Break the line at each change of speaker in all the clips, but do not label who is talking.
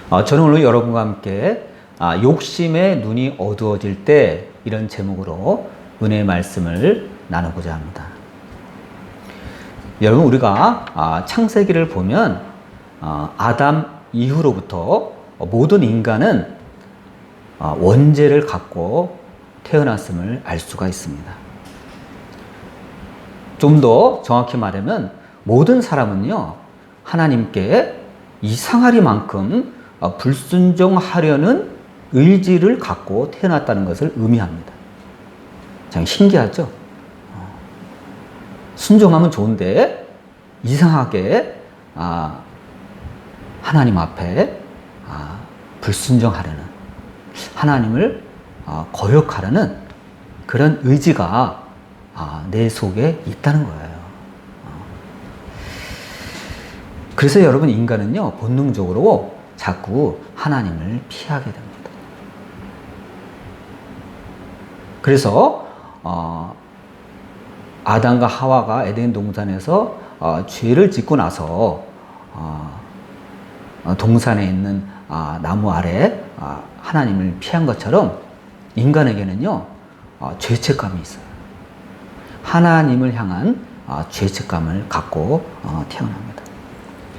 저는 오늘 여러분과 함께 욕심의 눈이 어두워질 때 이런 제목으로 은혜의 말씀을 나누고자 합니다. 여러분, 우리가 창세기를 보면 아담 이후로부터 모든 인간은 원죄를 갖고 태어났음을 알 수가 있습니다. 좀 더 정확히 말하면 모든 사람은요, 하나님께 이상하리만큼 불순종하려는 의지를 갖고 태어났다는 것을 의미합니다. 참 신기하죠? 순종하면 좋은데 이상하게 하나님 앞에 불순종하려는, 하나님을 거역하려는 그런 의지가 내 속에 있다는 거예요. 그래서 여러분, 인간은요, 본능적으로 자꾸 하나님을 피하게 됩니다. 그래서 아담과 하와가 에덴 동산에서 죄를 짓고 나서 동산에 있는 나무 아래 하나님을 피한 것처럼 인간에게는요, 죄책감이 있어요. 하나님을 향한 죄책감을 갖고 태어납니다.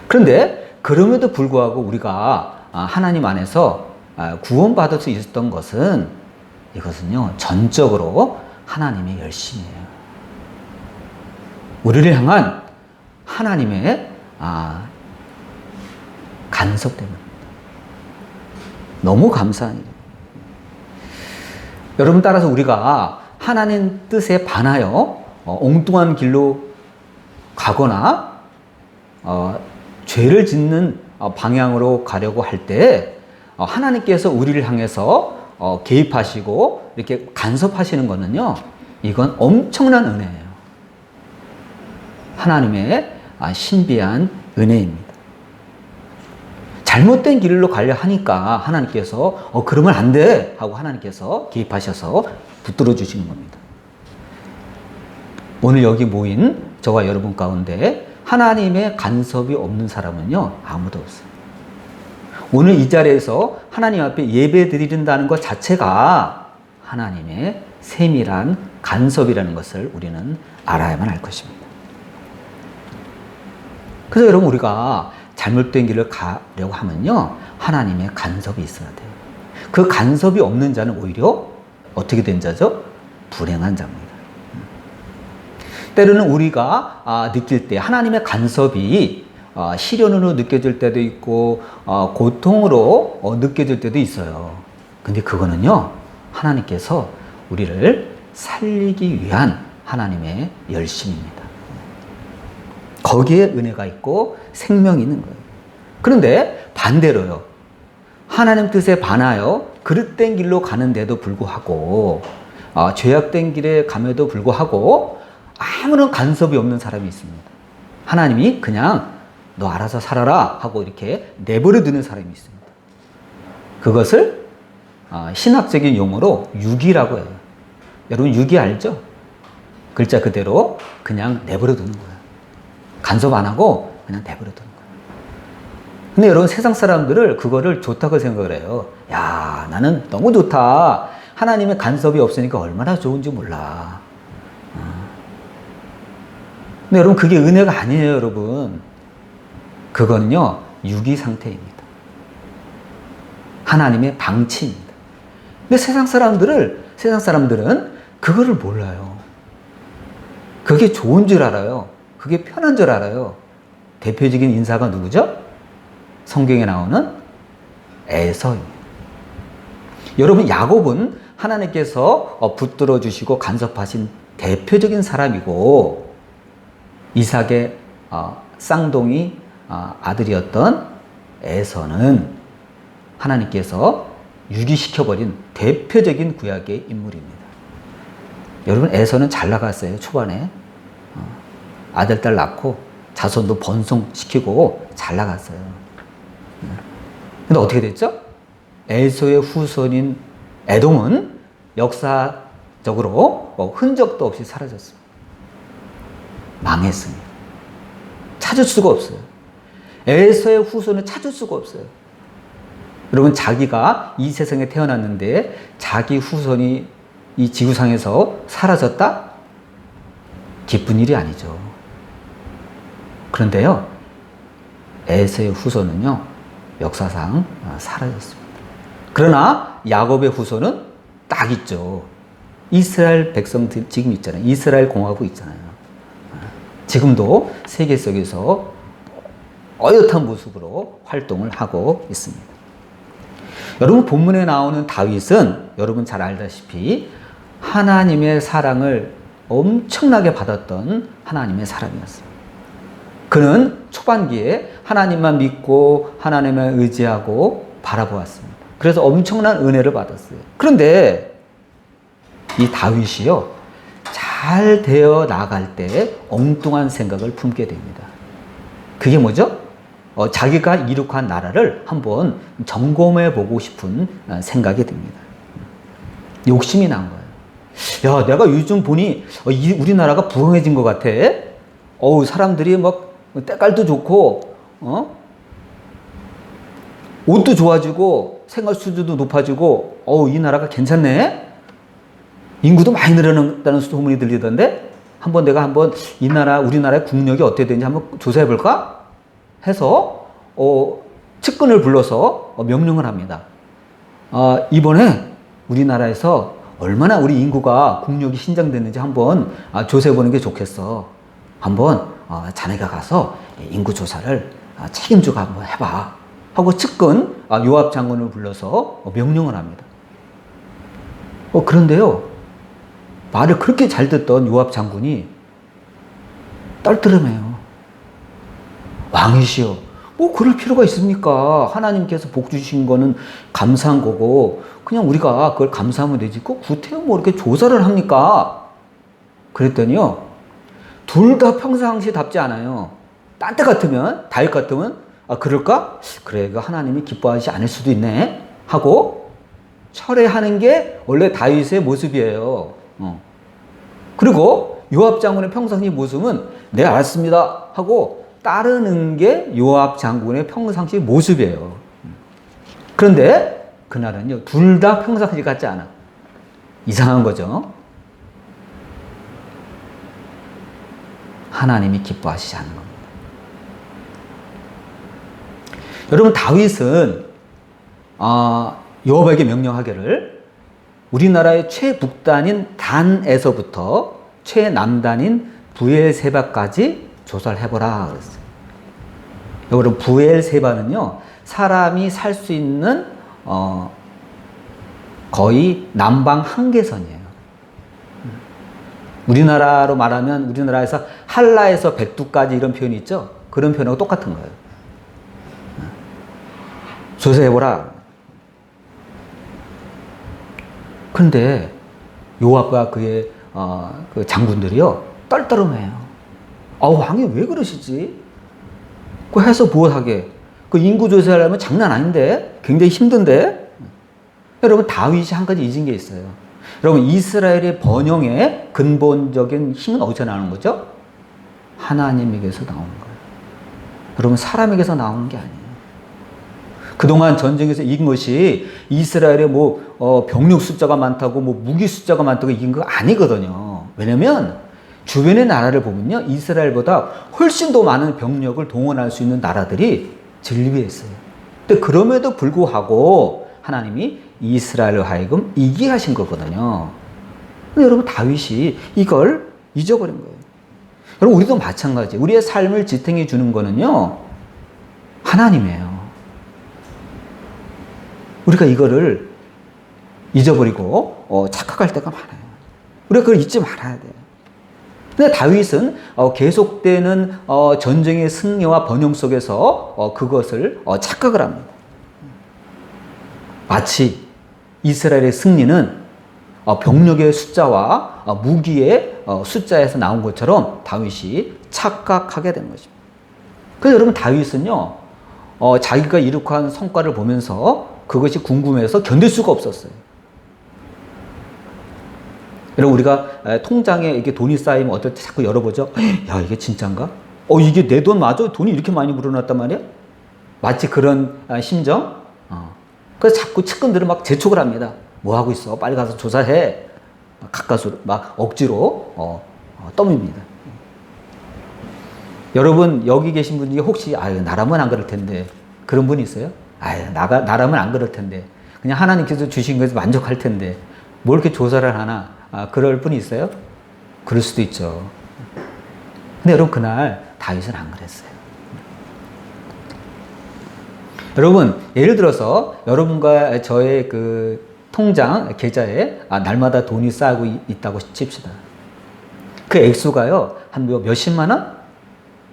그런데 그럼에도 불구하고 우리가 하나님 안에서 구원받을 수 있었던 것은, 이것은요, 전적으로 하나님의 열심이에요. 우리를 향한 하나님의 간섭 때문입니다. 너무 감사한 일이에요. 여러분, 따라서 우리가 하나님 뜻에 반하여 엉뚱한 길로 가거나 죄를 짓는 방향으로 가려고 할 때 하나님께서 우리를 향해서 개입하시고 이렇게 간섭하시는 것은요, 이건 엄청난 은혜예요. 하나님의 신비한 은혜입니다. 잘못된 길로 가려 하니까 하나님께서 그러면 안 돼 하고 하나님께서 개입하셔서 붙들어 주시는 겁니다. 오늘 여기 모인 저와 여러분 가운데 하나님의 간섭이 없는 사람은요, 아무도 없어요. 오늘 이 자리에서 하나님 앞에 예배 드린다는 것 자체가 하나님의 세밀한 간섭이라는 것을 우리는 알아야만 할 것입니다. 그래서 여러분, 우리가 잘못된 길을 가려고 하면요, 하나님의 간섭이 있어야 돼요. 그 간섭이 없는 자는 오히려 어떻게 된 자죠? 불행한 자입니다. 때로는 우리가 느낄 때 하나님의 간섭이 시련으로 느껴질 때도 있고 고통으로 느껴질 때도 있어요. 근데 그거는요, 하나님께서 우리를 살리기 위한 하나님의 열심입니다. 거기에 은혜가 있고 생명이 있는 거예요. 그런데 반대로요, 하나님 뜻에 반하여 그릇된 길로 가는데도 불구하고 죄악된 길에 감에도 불구하고 아무런 간섭이 없는 사람이 있습니다. 하나님이 그냥 너 알아서 살아라 하고 이렇게 내버려 두는 사람이 있습니다. 그것을 신학적인 용어로 유기라고 해요. 여러분, 유기 알죠? 글자 그대로 그냥 내버려 두는 거예요. 간섭 안 하고 그냥 내버려 두는 거예요. 근데 여러분, 세상 사람들을 그거를 좋다고 생각을 해요. 야, 나는 너무 좋다. 하나님의 간섭이 없으니까 얼마나 좋은지 몰라. 근데 여러분, 그게 은혜가 아니에요, 여러분. 그거는요, 유기 상태입니다. 하나님의 방치입니다. 근데 세상 사람들은 그거를 몰라요. 그게 좋은 줄 알아요. 그게 편한 줄 알아요. 대표적인 인사가 누구죠? 성경에 나오는 에서입니다. 여러분, 야곱은 하나님께서 붙들어 주시고 간섭하신 대표적인 사람이고, 이삭의 쌍둥이 아들이었던 에서는 하나님께서 유기시켜버린 대표적인 구약의 인물입니다. 여러분, 에서는 잘 나갔어요. 초반에 아들, 딸 낳고 자손도 번성시키고 잘 나갔어요. 근데 어떻게 됐죠? 에서의 후손인 에돔은 역사적으로 흔적도 없이 사라졌습니다. 망했습니다. 찾을 수가 없어요. 에서의 후손을 찾을 수가 없어요. 여러분, 자기가 이 세상에 태어났는데 자기 후손이 이 지구상에서 사라졌다? 기쁜 일이 아니죠. 그런데요, 에서의 후손은요, 역사상 사라졌습니다. 그러나 야곱의 후손은 딱 있죠. 이스라엘 백성들 지금 있잖아요. 이스라엘 공화국 있잖아요. 지금도 세계 속에서 어엿한 모습으로 활동을 하고 있습니다. 여러분, 본문에 나오는 다윗은 여러분 잘 알다시피 하나님의 사랑을 엄청나게 받았던 하나님의 사람이었습니다. 그는 초반기에 하나님만 믿고 하나님을 의지하고 바라보았습니다. 그래서 엄청난 은혜를 받았어요. 그런데 이 다윗이요, 잘 되어 나갈 때 엉뚱한 생각을 품게 됩니다. 그게 뭐죠? 자기가 이룩한 나라를 한번 점검해 보고 싶은 생각이 듭니다. 욕심이 난 거예요. 야, 내가 요즘 보니 우리나라가 부강해진 것 같아. 사람들이 막 때깔도 좋고, 옷도 좋아지고, 생활 수준도 높아지고, 이 나라가 괜찮네? 인구도 많이 늘어난다는 소문이 들리던데, 내가 우리나라의 국력이 어떻게 되는지 한번 조사해 볼까? 해서, 측근을 불러서 명령을 합니다. 이번에 우리나라에서 얼마나 우리 인구가 국력이 신장됐는지 한번 조사해 보는 게 좋겠어. 한번 자네가 가서 인구 조사를 책임지고 한번 해봐. 하고 측근 요압 장군을 불러서 명령을 합니다. 그런데요, 말을 그렇게 잘 듣던 요압 장군이 떨떠름해요. 왕이시여, 그럴 필요가 있습니까? 하나님께서 복 주신 거는 감사한 거고, 그냥 우리가 그걸 감사하면 되지, 구태여 이렇게 조사를 합니까? 그랬더니요, 둘 다 평상시답지 않아요. 딴 때 같으면, 다윗 같으면, 그럴까? 그래, 하나님이 기뻐하지 않을 수도 있네. 하고, 철회하는 게 원래 다윗의 모습이에요. 그리고 요압 장군의 평상시 모습은, 네, 알았습니다. 하고, 따르는 게 요압 장군의 평상시 모습이에요. 그런데, 그날은요, 둘 다 평상시 같지 않아. 이상한 거죠. 하나님이 기뻐하시지 않는 겁니다. 여러분, 다윗은 요압에게 명령하기를 우리나라의 최북단인 단에서부터 최남단인 브엘세바까지 조사를 해보라 그랬어요. 여러분, 브엘세바는요, 사람이 살 수 있는 거의 남방 한계선이에요. 우리나라로 말하면 우리나라에서 한라에서 백두까지 이런 표현이 있죠. 그런 표현하고 똑같은 거예요. 조사해보라. 그런데 요압과 그의 그 장군들이요, 떨떠름해요. 왕이 왜 그러시지? 해서 무엇하게? 인구 조사하려면 장난 아닌데? 굉장히 힘든데? 여러분, 다윗이 한 가지 잊은 게 있어요. 여러분, 이스라엘의 번영의 근본적인 힘은 어디서 나오는 거죠? 하나님에게서 나오는 거예요. 여러분, 사람에게서 나오는 게 아니에요. 그동안 전쟁에서 이긴 것이 이스라엘의 병력 숫자가 많다고 무기 숫자가 많다고 이긴 거 아니거든요. 왜냐면 주변의 나라를 보면요, 이스라엘보다 훨씬 더 많은 병력을 동원할 수 있는 나라들이 진리에 있어요. 근데 그럼에도 불구하고 하나님이 이스라엘을 하여금 이기게 하신 거거든요. 근데 여러분, 다윗이 이걸 잊어버린 거예요. 여러분, 우리도 마찬가지. 우리의 삶을 지탱해 주는 거는요, 하나님이에요. 우리가 이거를 잊어버리고 착각할 때가 많아요. 우리가 그걸 잊지 말아야 돼요. 근데 다윗은 계속되는 전쟁의 승리와 번영 속에서 그것을 착각을 합니다. 마치 이스라엘의 승리는 병력의 숫자와 무기의 숫자에서 나온 것처럼 다윗이 착각하게 된 것입니다. 그래서 여러분, 다윗은요, 자기가 이룩한 성과를 보면서 그것이 궁금해서 견딜 수가 없었어요. 여러분, 우리가 통장에 이렇게 돈이 쌓이면 어떨 때 자꾸 열어보죠. 야, 이게 진짠가? 이게 내 돈 맞아? 돈이 이렇게 많이 불어났단 말이야? 마치 그런 심정? 그래서 자꾸 측근들은 막 재촉을 합니다. 뭐 하고 있어? 빨리 가서 조사해. 가까스로 막 억지로 떠밉니다. 여러분 여기 계신 분 중에 혹시 아유 나라면 안 그럴 텐데 그런 분이 있어요? 아유 나라면 안 그럴 텐데 그냥 하나님께서 주신 것에 만족할 텐데 뭘 이렇게 조사를 하나 그럴 분이 있어요? 그럴 수도 있죠. 근데 여러분 그날 다윗은 안 그랬어요. 여러분 예를 들어서 여러분과 저의 그 통장 계좌에 날마다 돈이 쌓이고 있다고 칩시다. 그 액수가요 한 몇십만 원?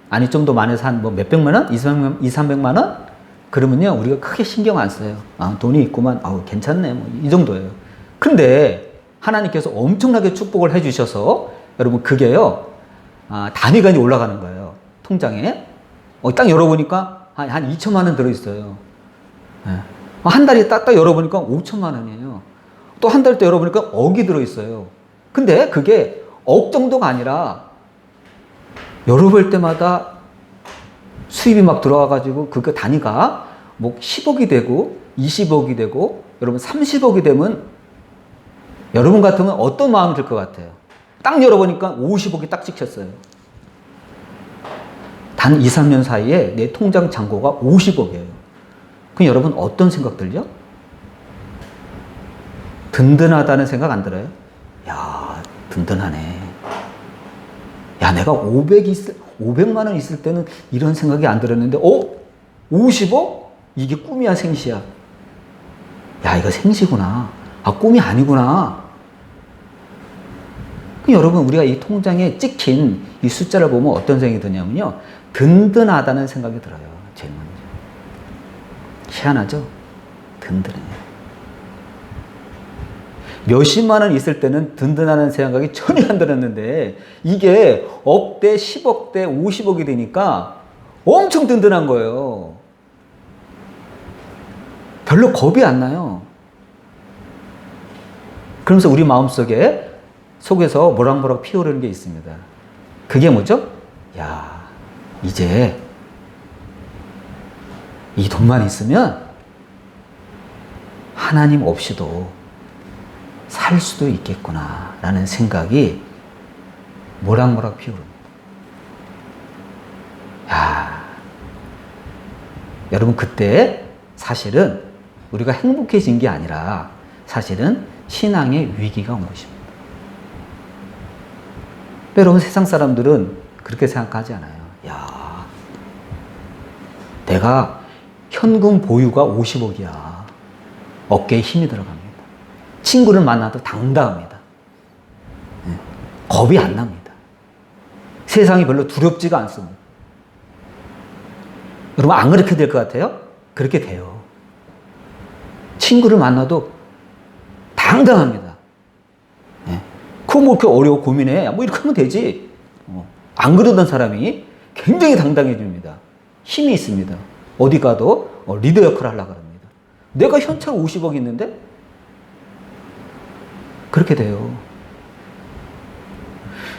아니 좀 더 많아서 한 몇백만 원? 200~300만 원? 그러면요 우리가 크게 신경 안 써요. 돈이 있구만. 괜찮네. 이 정도예요. 근데 하나님께서 엄청나게 축복을 해주셔서 여러분 그게요 단위가 올라가는 거예요. 통장에 딱 열어보니까 한 2천만 원 들어있어요. 네. 한 달이 딱 열어보니까 5천만 원이에요. 또 한 달 때 열어보니까 억이 들어있어요. 근데 그게 억 정도가 아니라 열어볼 때마다 수입이 막 들어와가지고 그 단위가 뭐 10억이 되고 20억이 되고 여러분 30억이 되면 여러분 같으면 어떤 마음이 들 것 같아요? 딱 열어보니까 50억이 딱 찍혔어요. 단 2, 3년 사이에 내 통장 잔고가 50억이에요. 그럼 여러분 어떤 생각 들죠? 든든하다는 생각 안 들어요? 야, 든든하네. 야, 내가 500만 원 있을 때는 이런 생각이 안 들었는데, 50억? 이게 꿈이야, 생시야? 야, 이거 생시구나. 꿈이 아니구나. 여러분, 우리가 이 통장에 찍힌 이 숫자를 보면 어떤 생각이 드냐면요. 든든하다는 생각이 들어요. 제일 먼저. 희한하죠? 든든해. 몇십만 원 있을 때는 든든하는 생각이 전혀 안 들었는데 이게 억대, 10억대, 50억이 되니까 엄청 든든한 거예요. 별로 겁이 안 나요. 그러면서 우리 마음속에 속에서 모락모락 피어오르는 게 있습니다. 그게 뭐죠? 야, 이제 이 돈만 있으면 하나님 없이도 살 수도 있겠구나 라는 생각이 모락모락 피어오릅니다. 야, 여러분 그때 사실은 우리가 행복해진 게 아니라 사실은 신앙의 위기가 온 것입니다. 여러분 세상 사람들은 그렇게 생각하지 않아요. 야, 내가 현금 보유가 50억이야. 어깨에 힘이 들어갑니다. 친구를 만나도 당당합니다. 겁이 안 납니다. 세상이 별로 두렵지가 않습니다. 여러분 안 그렇게 될 것 같아요? 그렇게 돼요. 친구를 만나도 당당합니다. 그거 뭐 이렇게 어려워 고민해. 뭐 이렇게 하면 되지. 안 그러던 사람이 굉장히 당당해집니다. 힘이 있습니다. 어디 가도 리더 역할을 하려고 합니다. 내가 현찰 50억 있는데? 그렇게 돼요.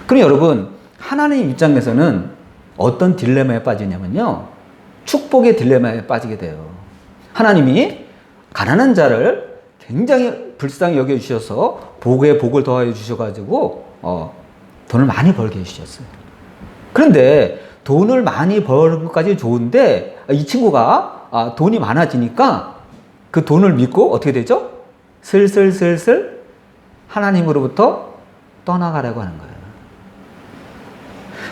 그럼 여러분, 하나님 입장에서는 어떤 딜레마에 빠지냐면요. 축복의 딜레마에 빠지게 돼요. 하나님이 가난한 자를 굉장히 불쌍히 여겨주셔서 복에 복을 더하여 주셔가지고 돈을 많이 벌게 해주셨어요. 그런데 돈을 많이 버는 것까지 좋은데 이 친구가 돈이 많아지니까 그 돈을 믿고 어떻게 되죠? 슬슬 하나님으로부터 떠나가려고 하는 거예요.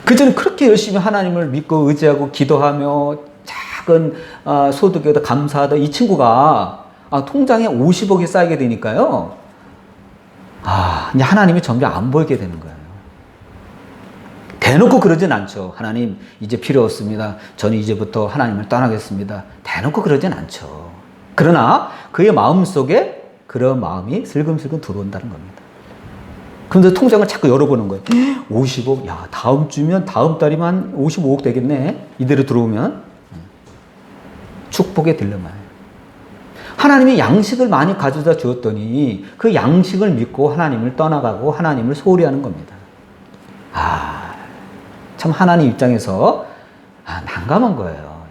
그전에 그렇게 열심히 하나님을 믿고 의지하고 기도하며 작은 소득에도 감사하던 이 친구가 통장에 50억이 쌓이게 되니까요. 이제 하나님이 점점 안 보이게 되는 거예요. 대놓고 그러진 않죠. 하나님 이제 필요 없습니다. 저는 이제부터 하나님을 떠나겠습니다. 대놓고 그러진 않죠. 그러나 그의 마음속에 그런 마음이 슬금슬금 들어온다는 겁니다. 그런데 통장을 자꾸 열어보는 거예요. 50억? 야, 다음 주면 다음 달이면 55억 되겠네. 이대로 들어오면. 축복의 딜레마예요. 하나님이 양식을 많이 가져다 주었더니 그 양식을 믿고 하나님을 떠나가고 하나님을 소홀히 하는 겁니다. 참 하나님 입장에서 난감한 거예요.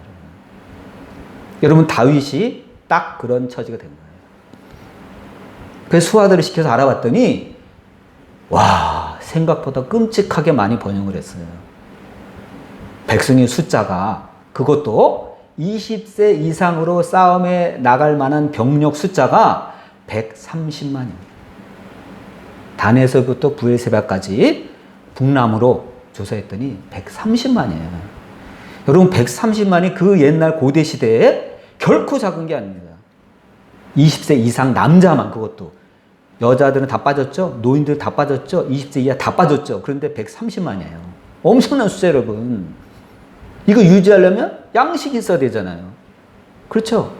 여러분 다윗이 딱 그런 처지가 된 거예요. 그래서 수하들을 시켜서 알아봤더니 와, 생각보다 끔찍하게 많이 번영을 했어요. 백성의 숫자가, 그것도 20세 이상으로 싸움에 나갈 만한 병력 숫자가 130만입니다. 단에서부터 부엘세바까지 북남으로 조사했더니 130만이에요. 여러분, 130만이 그 옛날 고대 시대에 결코 작은 게 아닙니다. 20세 이상 남자만, 그것도. 여자들은 다 빠졌죠? 노인들 다 빠졌죠? 20세 이하 다 빠졌죠? 그런데 130만이에요. 엄청난 숫자, 여러분. 이거 유지하려면 양식이 있어야 되잖아요. 그렇죠?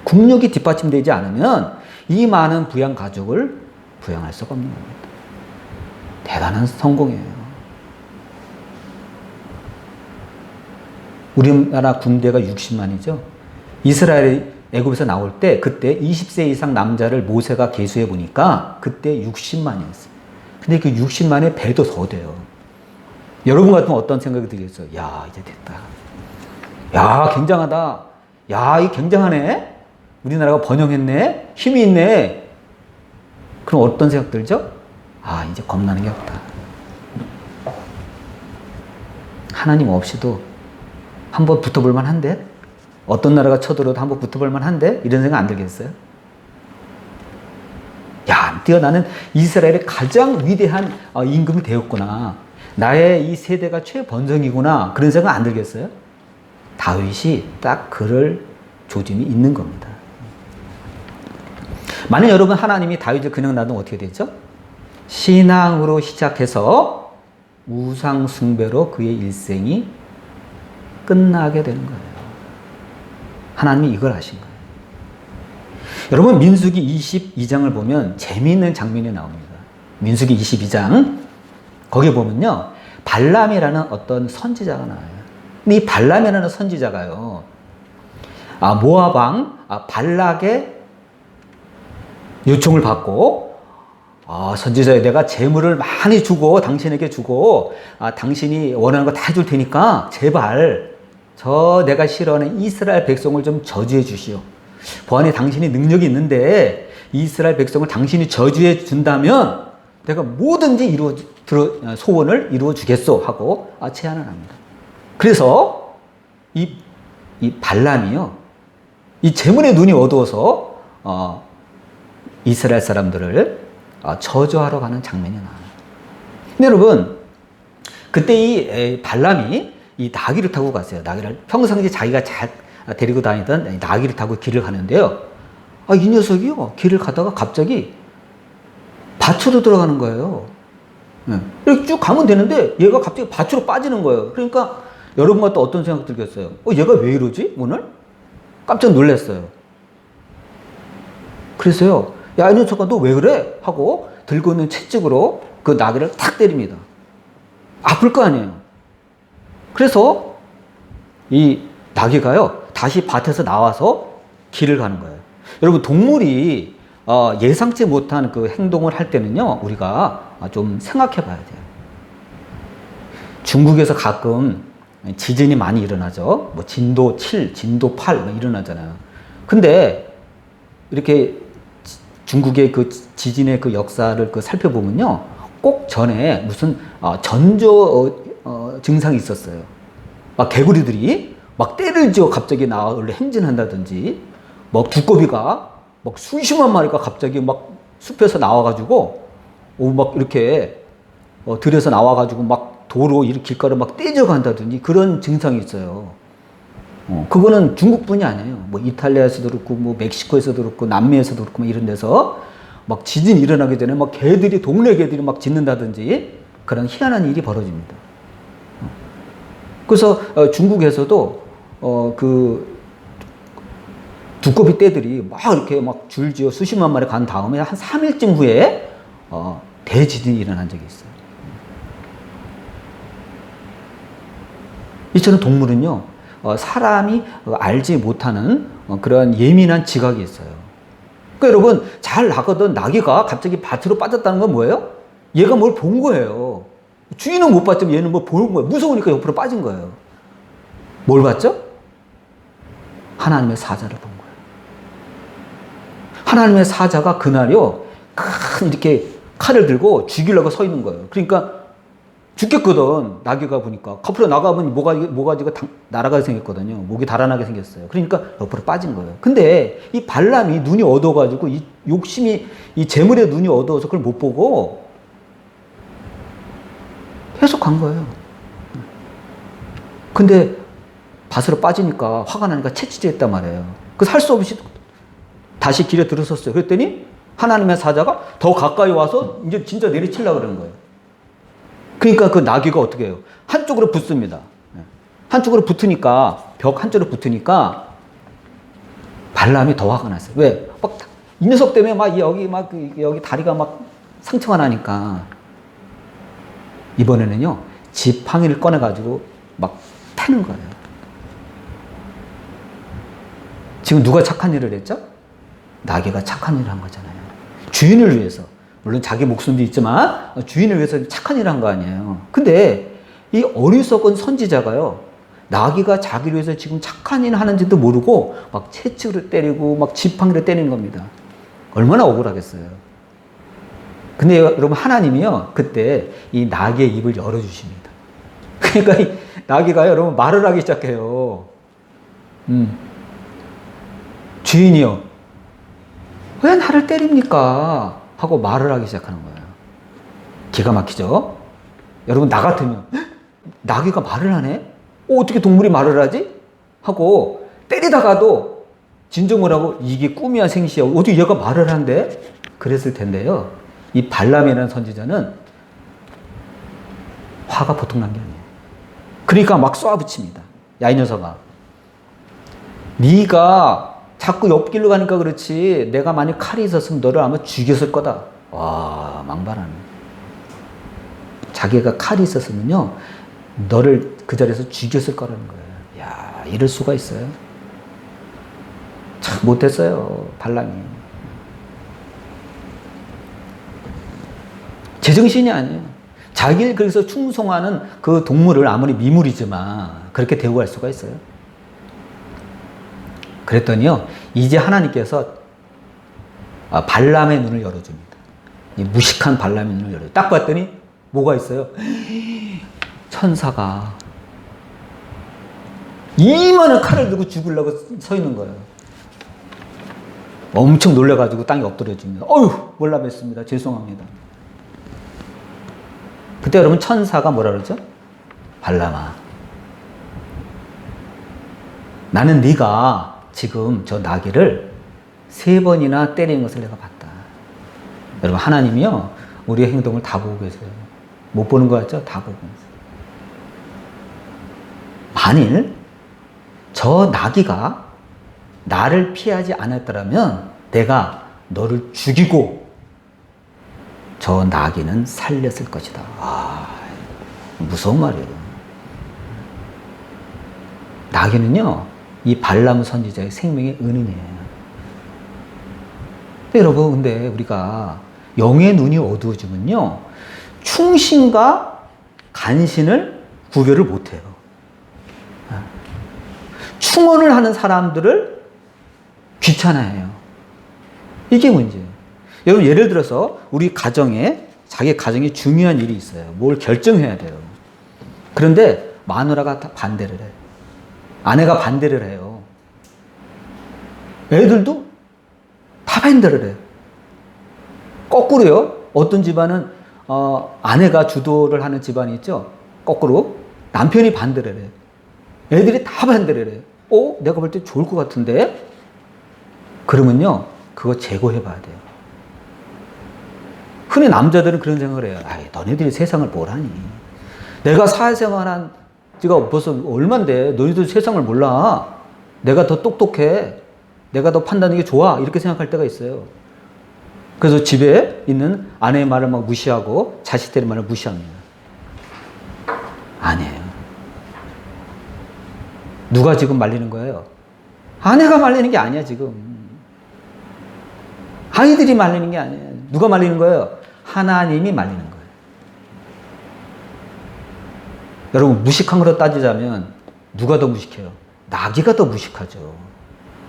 국력이 뒷받침되지 않으면 이 많은 부양 가족을 부양할 수가 없는 겁니다. 대단한 성공이에요. 우리나라 군대가 60만이죠. 이스라엘이 애굽에서 나올 때 그때 20세 이상 남자를 모세가 계수해 보니까 그때 60만이었어요. 근데 그 60만의 배도 더 돼요. 여러분 같으면 어떤 생각이 들겠어요? 야, 이제 됐다. 야, 굉장하다. 야, 이 굉장하네. 우리나라가 번영했네. 힘이 있네. 그럼 어떤 생각 들죠? 아, 이제 겁나는 게 없다. 하나님 없이도 한번 붙어볼 만한데? 어떤 나라가 쳐들어도 한번 붙어볼 만한데? 이런 생각 안 들겠어요? 야, 드디어 나는 이스라엘의 가장 위대한 임금이 되었구나. 나의 이 세대가 최번성이구나. 그런 생각 안 들겠어요? 다윗이 딱 그럴 조짐이 있는 겁니다. 만약 여러분 하나님이 다윗을 그냥 놔두면 어떻게 되죠? 신앙으로 시작해서 우상 숭배로 그의 일생이 끝나게 되는 거예요. 하나님이 이걸 하신 거예요. 여러분, 민수기 22장을 보면 재미있는 장면이 나옵니다. 민수기 22장 거기 보면요, 발람이라는 어떤 선지자가 나와요. 근데 이 발람이라는 선지자가요, 모압 왕 발락의 요청을 받고, 선지자여, 내가 재물을 많이 주고 당신에게 주고 당신이 원하는 거 다 해줄 테니까 제발 저 내가 싫어하는 이스라엘 백성을 좀 저주해 주시오. 보안에 당신이 능력이 있는데 이스라엘 백성을 당신이 저주해 준다면 내가 뭐든지 소원을 이루어 주겠소 하고 제안을 합니다. 그래서 이 발람이요, 이 재물의 눈이 어두워서 이스라엘 사람들을 저주하러 가는 장면이 나와요. 근데 여러분, 그때 이 발람이 이 나귀를 타고 갔어요. 나귀를 평상시에 자기가 잘 데리고 다니던 나귀를 타고 길을 가는데요. 이 녀석이요, 길을 가다가 갑자기 밭으로 들어가는 거예요. 이렇게 쭉 가면 되는데 얘가 갑자기 밭으로 빠지는 거예요. 그러니까 여러분과 또 어떤 생각 들겠어요? 얘가 왜 이러지 오늘? 깜짝 놀랐어요. 그래서요, 야, 이 녀석아, 너 왜 그래? 하고 들고 있는 채찍으로 그 나귀를 탁 때립니다. 아플 거 아니에요. 그래서 이 나귀가요, 다시 밭에서 나와서 길을 가는 거예요. 여러분, 동물이 예상치 못한 그 행동을 할 때는요, 우리가 좀 생각해 봐야 돼요. 중국에서 가끔 지진이 많이 일어나죠. 뭐 진도 7, 진도 8 일어나잖아요. 근데 이렇게 중국의 그 지진의 그 역사를 살펴보면요, 꼭 전에 무슨 전조 증상이 있었어요. 막 개구리들이 막 떼를 지어 갑자기 행진한다든지, 막 두꺼비가 막 수십만 마리가 갑자기 막 숲에서 나와가지고 막 이렇게 들에서 나와가지고 막 도로 이렇게 길가로 막 떼져 간다든지 그런 증상이 있어요. 그거는 중국뿐이 아니에요. 뭐 이탈리아에서도 그렇고, 뭐 멕시코에서도 그렇고, 남미에서도 그렇고, 막 이런 데서 막 지진이 일어나기 전에 막 동네 개들이 막 짖는다든지 그런 희한한 일이 벌어집니다. 그래서 중국에서도 그 두꺼비 떼들이 막 이렇게 막 줄지어 수십만 마리 간 다음에 한 3일쯤 후에 대지진이 일어난 적이 있어요. 이처럼 동물은요, 사람이 알지 못하는 그런 예민한 지각이 있어요. 그러니까 여러분, 잘 나가던 나귀가 갑자기 밭으로 빠졌다는 건 뭐예요? 얘가 뭘 본 거예요. 주인은 못 봤지만 얘는 뭐 본 거예요. 무서우니까 옆으로 빠진 거예요. 뭘 봤죠? 하나님의 사자를 본 거예요. 하나님의 사자가 그날요, 큰 이렇게 칼을 들고 죽이려고 서 있는 거예요. 그러니까 죽겠거든. 나귀가 보니까. 옆으로 나가보니 모가지가 날아가게 생겼거든요. 목이 달아나게 생겼어요. 그러니까 옆으로 빠진 거예요. 근데 이 발람이 눈이 어두워가지고 이 욕심이, 이 재물에 눈이 어두워서 그걸 못 보고 계속 간 거예요. 근데 밭으로 빠지니까 화가 나니까 채찍질했단 말이에요. 그래서 할 수 없이 다시 길에 들어섰어요. 그랬더니 하나님의 사자가 더 가까이 와서 이제 진짜 내리치려고 그러는 거예요. 그러니까 그 나귀가 어떻게 해요? 한쪽으로 붙습니다. 한쪽으로 붙으니까, 벽 한쪽으로 붙으니까 발람이 더 화가 났어요. 왜? 막 이 녀석 때문에 여기 다리가 막 상처가 나니까 이번에는요, 지팡이를 꺼내가지고 막 패는 거예요. 지금 누가 착한 일을 했죠? 나귀가 착한 일을 한 거잖아요. 주인을 위해서. 물론 자기 목숨도 있지만 주인을 위해서 착한 일을 한 거 아니에요. 근데 이 어리석은 선지자가요, 나귀가 자기를 위해서 지금 착한 일을 하는지도 모르고 막 채찍으로 때리고 막 지팡이로 때리는 겁니다. 얼마나 억울하겠어요. 근데 여러분, 하나님이요, 그때 이 나귀의 입을 열어주십니다. 그러니까 이 나귀가 여러분 말을 하기 시작해요. 주인이요, 왜 나를 때립니까? 하고 말을 하기 시작하는 거예요. 기가 막히죠? 여러분, 나 같으면 나귀가 말을 하네? 어떻게 동물이 말을 하지? 하고 때리다가도 진정을 하고 이게 꿈이야 생시야, 어떻게 얘가 말을 한대? 그랬을 텐데요, 이 발람이라는 선지자는 화가 보통 난 게 아니에요. 그러니까 막 쏘아붙입니다. 야, 이 녀석아, 네가 자꾸 옆길로 가니까 그렇지, 내가 만약 칼이 있었으면 너를 아마 죽였을 거다. 와, 망발하네. 자기가 칼이 있었으면요, 너를 그 자리에서 죽였을 거라는 거예요. 야, 이럴 수가 있어요. 참 못했어요, 발람이. 제정신이 아니에요. 자기를 그래서 충성하는 그 동물을 아무리 미물이지만 그렇게 대우할 수가 있어요. 그랬더니요, 이제 하나님께서 발람의 눈을 열어줍니다. 이 무식한 발람의 눈을 열어줍니다. 딱 봤더니 뭐가 있어요? 천사가 이만한 칼을 들고 죽으려고 서 있는 거예요. 엄청 놀라가지고 땅에 엎드려집니다. 어휴, 몰라뵀습니다. 죄송합니다. 그때 여러분, 천사가 뭐라 그러죠? 발람아, 나는 네가 지금 저 나귀를 3번이나 때리는 것을 내가 봤다. 여러분, 하나님이요, 우리의 행동을 다 보고 계세요. 못 보는 거 같죠? 다 보고 계세요. 만일 저 나귀가 나를 피하지 않았더라면 내가 너를 죽이고 저 나귀는 살렸을 것이다. 아, 무서운 말이에요. 나귀는요, 이 발람 선지자의 생명의 은인이에요. 근데 여러분, 근데 우리가 영의 눈이 어두워지면요, 충신과 간신을 구별을 못해요. 충언을 하는 사람들을 귀찮아해요. 이게 문제예요. 여러분, 예를 들어서 우리 가정에, 자기 가정에 중요한 일이 있어요. 뭘 결정해야 돼요. 그런데 마누라가 다 반대를 해요. 아내가 반대를 해요. 애들도 다 반대를 해요. 거꾸로요, 어떤 집안은 아내가 주도를 하는 집안이 있죠. 거꾸로 남편이 반대를 해요. 애들이 다 반대를 해요. 내가 볼 때 좋을 것 같은데? 그러면요, 그거 제거해 봐야 돼요. 흔히 남자들은 그런 생각을 해요. 아이, 너네들이 세상을 뭘 하니? 내가 사회생활한 지가 벌써 얼만데 너희들 세상을 몰라. 내가 더 똑똑해. 내가 더 판단하는 게 좋아. 이렇게 생각할 때가 있어요. 그래서 집에 있는 아내의 말을 막 무시하고 자식들의 말을 무시합니다. 아니에요. 누가 지금 말리는 거예요? 아내가 말리는 게 아니야, 지금. 아이들이 말리는 게 아니에요. 누가 말리는 거예요? 하나님이 말리는 거예요. 여러분, 무식한 거로 따지자면 누가 더 무식해요? 나귀가 더 무식하죠.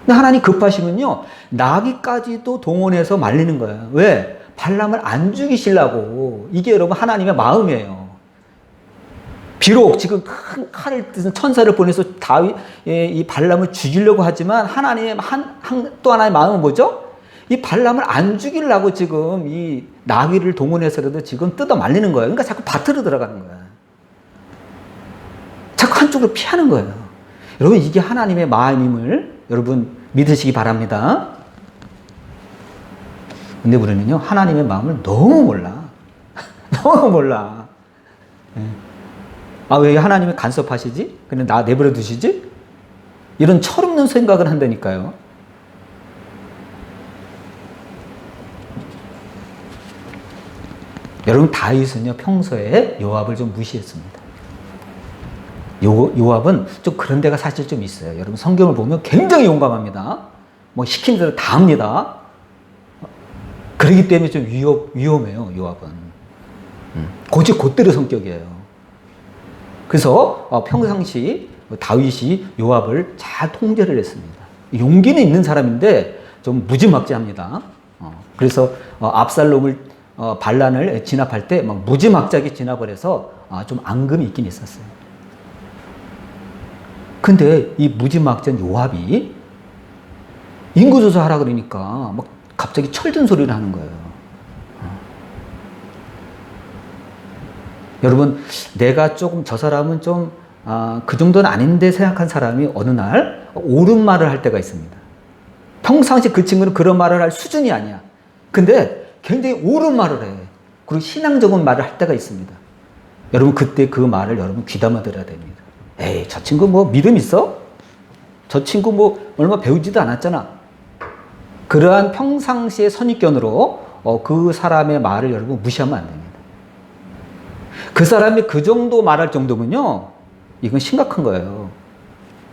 근데 하나님 급하시면요, 나귀까지도 동원해서 말리는 거예요. 왜? 발람을 안 죽이시려고. 이게 여러분 하나님의 마음이에요. 비록 지금 큰 칼을 든 천사를 보내서 이 발람을 죽이려고 하지만 하나님의 또 하나의 마음은 뭐죠? 이 발람을 안 죽이려고 지금 이 나귀를 동원해서라도 지금 뜯어 말리는 거예요. 그러니까 자꾸 밭으로 들어가는 거예요. 자꾸 한쪽으로 피하는 거예요. 여러분, 이게 하나님의 마음임을 여러분 믿으시기 바랍니다. 근데 우리는요, 하나님의 마음을 너무 몰라. 너무 몰라. 아, 왜 하나님이 간섭하시지? 그냥 나 내버려 두시지? 이런 철없는 생각을 한다니까요. 여러분, 다윗은요, 평소에 요압을 좀 무시했습니다. 요압은 좀 그런 데가 사실 좀 있어요. 여러분, 성경을 보면 굉장히 용감합니다. 뭐 시킨 대로 다 합니다. 그렇기 때문에 좀 위험해요, 요압은. 고집 곧대로 성격이에요. 그래서 평상시 다윗이 요압을 잘 통제를 했습니다. 용기는 있는 사람인데 좀 무지막지합니다. 그래서 압살롬을 반란을 진압할 때 막 무지막지하게 진압을 해서 좀 앙금이 있긴 있었어요. 근데 이 무지막지한 요압이 인구조사하라 그러니까 막 갑자기 철든 소리를 하는 거예요. 여러분, 내가 조금 저 사람은 좀 그 정도는 아닌데 생각한 사람이 어느 날 옳은 말을 할 때가 있습니다. 평상시 그 친구는 그런 말을 할 수준이 아니야. 근데 굉장히 옳은 말을 해. 그리고 신앙적인 말을 할 때가 있습니다. 여러분, 그때 그 말을 여러분 귀담아 들어야 됩니다. 에이, 저 친구 뭐 믿음 있어? 저 친구 뭐 얼마 배우지도 않았잖아. 그러한 평상시의 선입견으로 그 사람의 말을 여러분 무시하면 안 됩니다. 그 사람이 그 정도 말할 정도면요, 이건 심각한 거예요.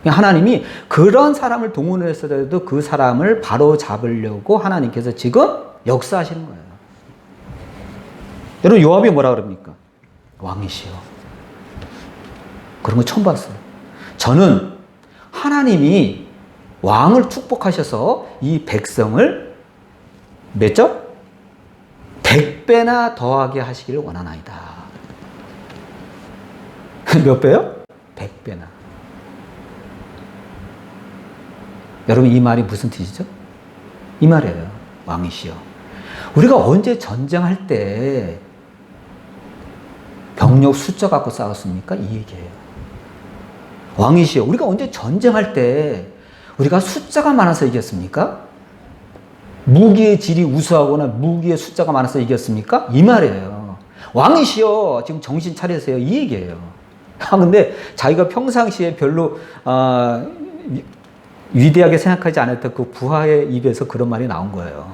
하나님이 그런 사람을 동원해서라도 그 사람을 바로 잡으려고 하나님께서 지금 역사하시는 거예요. 여러분, 요압이 뭐라 그럽니까? 왕이시여. 그런 거 처음 봤어요. 저는 하나님이 왕을 축복하셔서 이 백성을 몇 점? 100배나 더하게 하시기를 원하나이다. 몇 배요? 100배나. 여러분, 이 말이 무슨 뜻이죠? 이 말이에요. 왕이시여. 우리가 언제 전쟁할 때 병력 숫자 갖고 싸웠습니까? 이 얘기예요. 왕이시여. 우리가 언제 전쟁할 때 우리가 숫자가 많아서 이겼습니까? 무기의 질이 우수하거나 무기의 숫자가 많아서 이겼습니까? 이 말이에요. 왕이시여, 지금 정신 차리세요. 이 얘기예요. 근데 자기가 평상시에 별로 위대하게 생각하지 않았던 그 부하의 입에서 그런 말이 나온 거예요.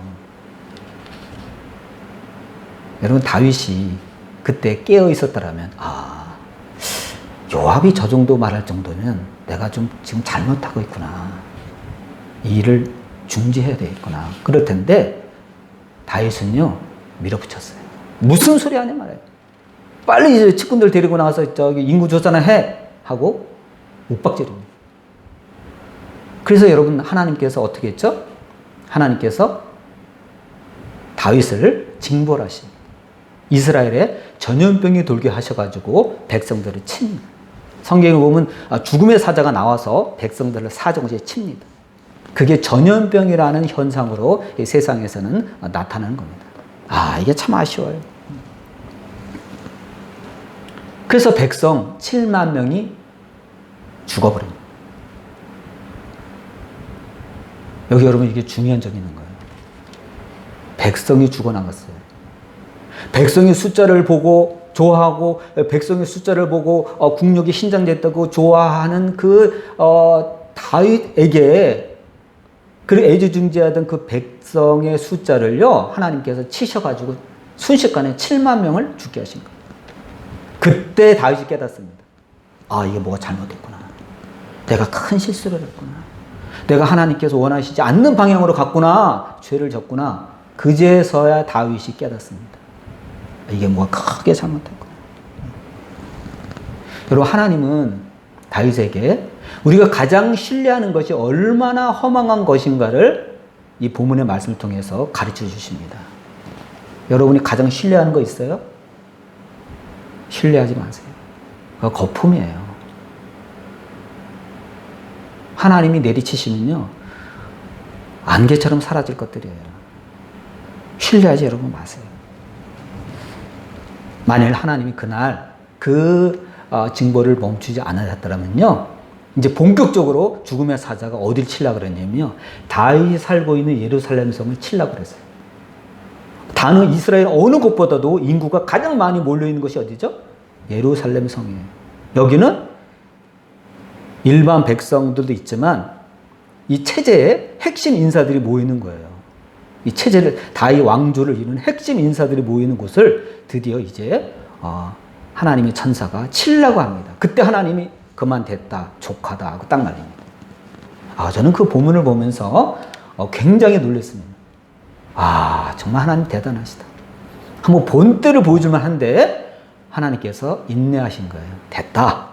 여러분, 다윗이 그때 깨어 있었더라면, 요압이 저 정도 말할 정도면 내가 좀 지금 잘못하고 있구나. 이 일을 중지해야 되겠구나. 그럴 텐데 다윗은요, 밀어붙였어요. 무슨 소리 하냐 말이에요. 빨리 이제 측근들 데리고 나와서 저기 인구 조사나 해 하고 윽박지릅니다. 그래서 여러분, 하나님께서 어떻게 했죠? 하나님께서 다윗을 징벌하십니다. 이스라엘에 전염병이 돌게 하셔가지고 백성들을 칩니다. 성경에 보면 죽음의 사자가 나와서 백성들을 사정시에 칩니다. 그게 전염병이라는 현상으로 이 세상에서는 나타나는 겁니다. 이게 참 아쉬워요. 그래서 백성 7만 명이 죽어버립니다. 여기 여러분, 이게 중요한 점이 있는 거예요. 백성이 죽어나갔어요. 백성의 숫자를 보고 좋아하고, 백성의 숫자를 보고 국력이 신장됐다고 좋아하는 다윗에게 그 애지중지하던 그 백성의 숫자를요, 하나님께서 치셔가지고 순식간에 7만 명을 죽게 하신 거예요. 그때 다윗이 깨닫습니다. 이게 뭐가 잘못됐구나. 내가 큰 실수를 했구나. 내가 하나님께서 원하시지 않는 방향으로 갔구나. 죄를 졌구나. 그제서야 다윗이 깨닫습니다. 이게 뭐가 크게 잘못됐구나. 여러분, 하나님은 다윗에게 우리가 가장 신뢰하는 것이 얼마나 허망한 것인가를 이 본문의 말씀을 통해서 가르쳐 주십니다. 여러분이 가장 신뢰하는 거 있어요? 신뢰하지 마세요. 그거 거품이에요. 하나님이 내리치시면요, 안개처럼 사라질 것들이에요. 신뢰하지 여러분 마세요. 만일 하나님이 그날 그 징벌을 멈추지 않으셨더라면요, 이제 본격적으로 죽음의 사자가 어딜 치려고 그랬냐면요, 다윗이 살고 있는 예루살렘 성을 치려고 그랬어요. 다른 이스라엘 어느 곳보다도 인구가 가장 많이 몰려있는 것이 어디죠? 예루살렘 성이에요. 여기는 일반 백성들도 있지만 이 체제의 핵심 인사들이 모이는 거예요. 이 체제를, 다윗 왕조를 이루는 핵심 인사들이 모이는 곳을 드디어 이제 하나님의 천사가 치려고 합니다. 그때 하나님이 그만 됐다, 족하다 하고 딱 말립니다. 저는 그 본문을 보면서 굉장히 놀랐습니다. 정말 하나님 대단하시다. 한번 본때를 보여줄만 한데 하나님께서 인내하신 거예요. 됐다.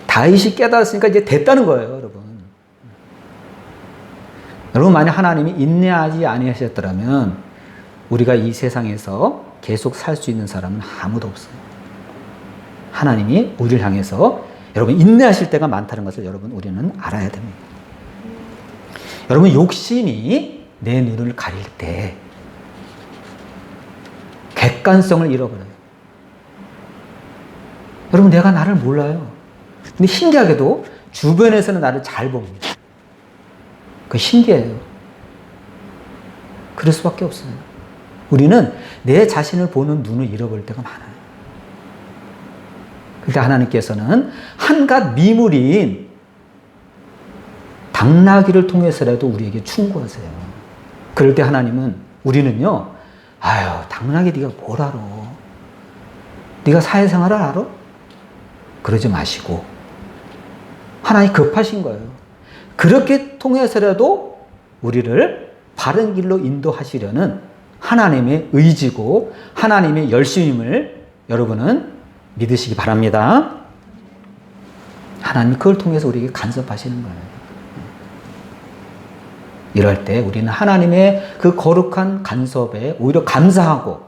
다윗이 깨달았으니까 이제 됐다는 거예요, 여러분. 여러분, 만약 하나님이 인내하지 아니하셨더라면 우리가 이 세상에서 계속 살 수 있는 사람은 아무도 없어요. 하나님이 우리를 향해서 여러분 인내하실 때가 많다는 것을 여러분 우리는 알아야 됩니다. 여러분, 욕심이 내 눈을 가릴 때 객관성을 잃어버려요. 여러분, 내가 나를 몰라요. 근데 신기하게도 주변에서는 나를 잘 봅니다. 그게 신기해요. 그럴 수밖에 없어요. 우리는 내 자신을 보는 눈을 잃어버릴 때가 많아요. 그때 하나님께서는 한갓 미물인 당나귀를 통해서라도 우리에게 충고하세요. 그럴 때 하나님은, 우리는요, 당나귀 네가 뭘 알아? 네가 사회생활을 알아? 그러지 마시고 하나님 급하신 거예요. 그렇게 통해서라도 우리를 바른 길로 인도하시려는 하나님의 의지고 하나님의 열심임을 여러분은 믿으시기 바랍니다. 하나님이 그걸 통해서 우리에게 간섭하시는 거예요. 이럴 때 우리는 하나님의 그 거룩한 간섭에 오히려 감사하고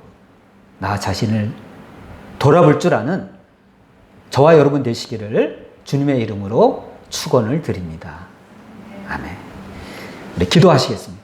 나 자신을 돌아볼 줄 아는 저와 여러분 되시기를 주님의 이름으로 축원을 드립니다. 아멘. 우리 기도하시겠습니다.